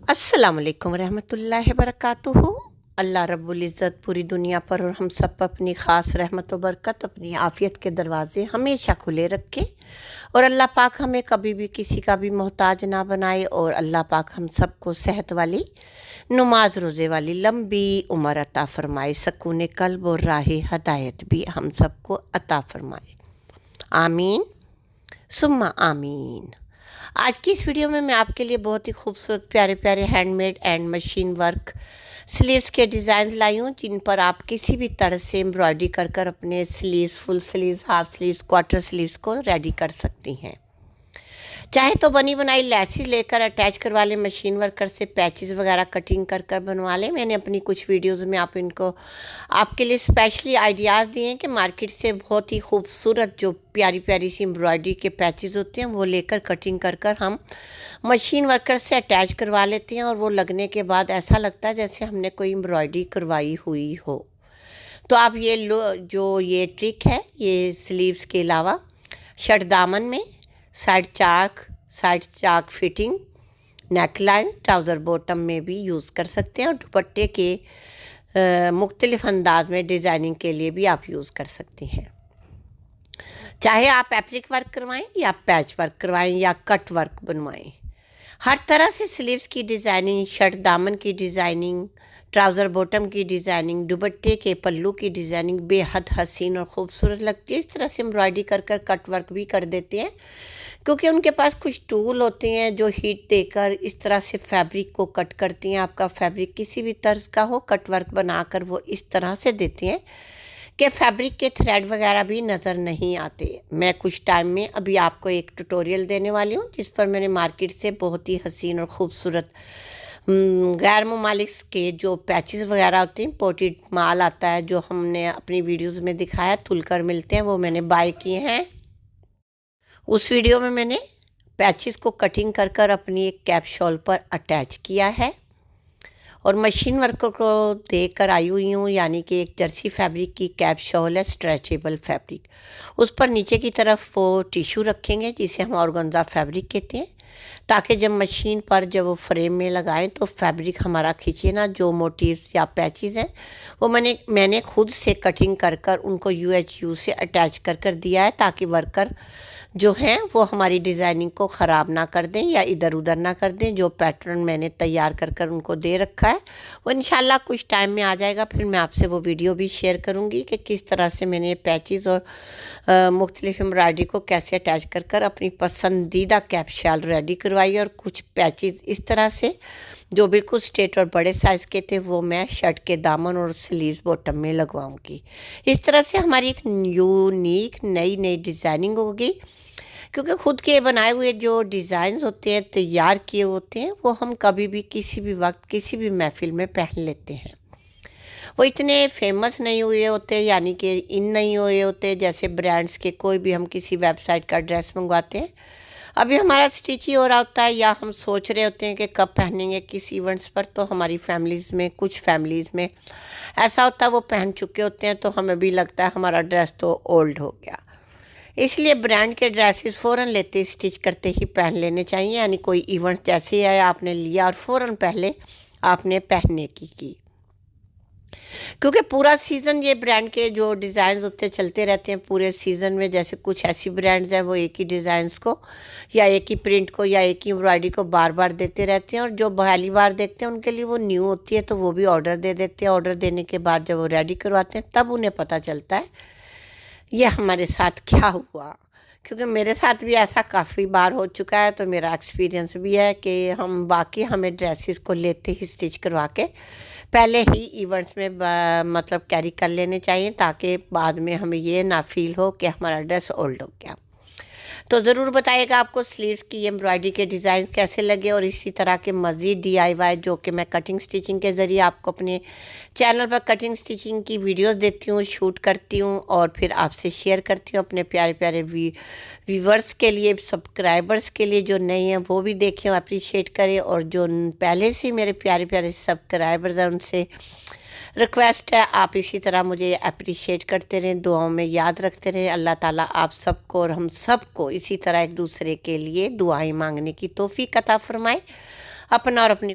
अस्सलाम वालेकुम रहमतुल्लाहि बरकातुहू। अल्लाह रब्बुल इज़्ज़त पूरी दुनिया पर और हम सब पर अपनी ख़ास रहमत व बरकत, अपनी आफ़ियत के दरवाज़े हमेशा खुले रखे और अल्लाह पाक हमें कभी भी किसी का भी मोहताज ना बनाए और अल्लाह पाक हम सबको सेहत वाली, नमाज रोज़े वाली लंबी उम्र अता फ़रमाए, सकून क़ल्ब और राह हदायत भी हम सबको अता फ़रमाए। आमीन सुम्मा आमीन। आज की इस वीडियो में मैं आपके लिए बहुत ही खूबसूरत प्यारे प्यारे handmade and machine work sleeves के डिज़ाइन लाई हूँ, जिन पर आप किसी भी तरह से एम्ब्रॉयडरी कर कर अपने sleeves, full sleeves, half sleeves, quarter sleeves को रेडी कर सकती हैं। चाहे तो बनी बनाई लेसिस लेकर अटैच करवा लें, मशीन वर्कर से पैचेस वगैरह कटिंग कर कर बनवा लें। मैंने अपनी कुछ वीडियोस में आपके लिए स्पेशली आइडियाज़ दिए हैं कि मार्केट से बहुत ही खूबसूरत जो प्यारी प्यारी सी एम्ब्रॉयडरी के पैचेस होते हैं वो लेकर कटिंग कर कर हम मशीन वर्कर से अटैच करवा लेते हैं और वो लगने के बाद ऐसा लगता है जैसे हमने कोई एम्ब्रॉयडरी करवाई हुई हो। तो आप ये ट्रिक है, ये स्लीव्स के अलावा शर्ट दामन में साइड चाक fitting, neck line, trouser bottom में भी यूज़ कर सकते हैं और दुपट्टे के मुख्तलिफ अंदाज में डिज़ाइनिंग के लिए भी आप यूज़ कर सकती हैं। चाहे आप एप्लिक वर्क करवाएं या पैच वर्क करवाएं या कट वर्क बनवाएं, हर तरह से स्लीव्स की डिज़ाइनिंग, शर्ट दामन की डिज़ाइनिंग, ट्राउज़र बॉटम की डिज़ाइनिंग, दुपट्टे के पल्लू की डिज़ाइनिंग बेहद हसीन और ख़ूबसूरत लगती है। इस तरह से एम्ब्रॉयडरी कर कर कट वर्क भी कर देते हैं, क्योंकि उनके पास कुछ टूल होते हैं जो हीट देकर इस तरह से फैब्रिक को कट करती हैं। आपका फैब्रिक किसी भी तर्ज का हो, कट वर्क बनाकर वो इस तरह से देती हैं कि फैब्रिक के थ्रेड वगैरह भी नज़र नहीं आते। मैं कुछ टाइम में अभी आपको एक ट्यूटोरियल देने वाली हूँ जिस पर मैंने मार्केट से बहुत ही हसीन और ख़ूबसूरत गैर ममालिक के जो पैचेस वगैरह होते हैं, इंपोर्टेड माल आता है जो हमने अपनी वीडियोस में दिखाया, तुलकर मिलते हैं, वो मैंने बाय किए हैं। उस वीडियो में मैंने पैचेस को कटिंग कर कर अपनी एक कैप शॉल पर अटैच किया है और मशीन वर्क को देकर आई हुई हूँ, यानी कि एक जर्सी फैब्रिक की कैप शॉल है, स्ट्रेचेबल फैब्रिक। उस पर नीचे की तरफ वो टिश्यू रखेंगे जिसे हम ऑर्गेन्जा फैब्रिक कहते हैं, ताकि जब मशीन पर जब वो फ्रेम में लगाएं तो फैब्रिक हमारा खींचे ना। जो मोटिव्स या पैचेस हैं वो मैंने खुद से कटिंग कर कर उनको UHU से अटैच कर कर दिया है, ताकि वर्कर जो हैं वो हमारी डिज़ाइनिंग को ख़राब ना कर दें या इधर उधर ना कर दें। जो पैटर्न मैंने तैयार कर कर उनको दे रखा है वो इंशाल्लाह कुछ टाइम में आ जाएगा, फिर मैं आपसे वो वीडियो भी शेयर करूंगी कि किस तरह से मैंने पैचेस और मुख्तलिफ एम्ब्रॉयडरी को कैसे अटैच कर कर अपनी पसंदीदा कैप शॉल रेडी करवाई। और कुछ पैचेस इस तरह से जो बिल्कुल स्ट्रेट और बड़े साइज़ के थे वो मैं शर्ट के दामन और स्लीव्स बॉटम में लगवाऊंगी। इस तरह से हमारी एक यूनिक नई डिज़ाइनिंग होगी, क्योंकि खुद के बनाए हुए जो डिज़ाइंस होते हैं, तैयार किए होते हैं, वो हम कभी भी किसी भी वक्त किसी भी महफिल में पहन लेते हैं। वो इतने फेमस नहीं हुए होते, यानी कि इन नहीं हुए होते जैसे ब्रांड्स के कोई भी हम किसी वेबसाइट का ड्रेस मंगवाते हैं। अभी हमारा स्टिच ही हो रहा होता है या हम सोच रहे होते हैं कि कब पहनेंगे किस इवेंट्स पर, तो हमारी फैमिलीज़ में, कुछ फैमिलीज़ में ऐसा होता है वो पहन चुके होते हैं, तो हमें भी लगता है हमारा ड्रेस तो ओल्ड हो गया। इसलिए ब्रांड के ड्रेसेस फ़ौरन लेते स्टिच करते ही पहन लेने चाहिए, यानी कोई इवेंट जैसे ही आया आपने लिया और फ़ौरन पहले आपने पहनने की, क्योंकि पूरा सीज़न ये ब्रांड के जो डिज़ाइन होते चलते रहते हैं पूरे सीज़न में। जैसे कुछ ऐसी ब्रांड्स हैं वो एक ही डिज़ाइंस को या एक ही प्रिंट को या एक ही एम्ब्रॉयडरी को बार बार देते रहते हैं, और जो पहली बार देखते हैं उनके लिए वो न्यू होती है तो वो भी ऑर्डर दे देते हैं। ऑर्डर देने के बाद जब वो रेडी करवाते हैं तब उन्हें पता चलता है ये हमारे साथ क्या हुआ, क्योंकि मेरे साथ भी ऐसा काफ़ी बार हो चुका है। तो मेरा एक्सपीरियंस भी है कि हमें ड्रेसेस को लेते ही स्टिच करवा के पहले ही इवेंट्स में मतलब कैरी कर लेने चाहिए, ताकि बाद में हमें ये ना फील हो कि हमारा ड्रेस ओल्ड हो गया। तो ज़रूर बताइएगा आपको स्लीव्स की एम्ब्रॉयडरी के डिज़ाइन कैसे लगे, और इसी तरह के मज़ीद DIY जो कि मैं कटिंग स्टिचिंग के ज़रिए आपको अपने चैनल पर कटिंग स्टिचिंग की वीडियोस देती हूँ, शूट करती हूँ और फिर आपसे शेयर करती हूँ अपने प्यारे प्यारे व्यूवर्स के लिए, सब्सक्राइबर्स के लिए। जो नए हैं वो भी देखें, अप्रिशिएट करें, और जो पहले से मेरे प्यारे प्यारे सब्सक्राइबर्स हैं उनसे रिक्वेस्ट है आप इसी तरह मुझे अप्रिशिएट करते रहें, दुआओं में याद रखते रहें। अल्लाह ताला आप सबको और हम सबको इसी तरह एक दूसरे के लिए दुआएं मांगने की तौफीक अता फरमाए। अपना और अपनी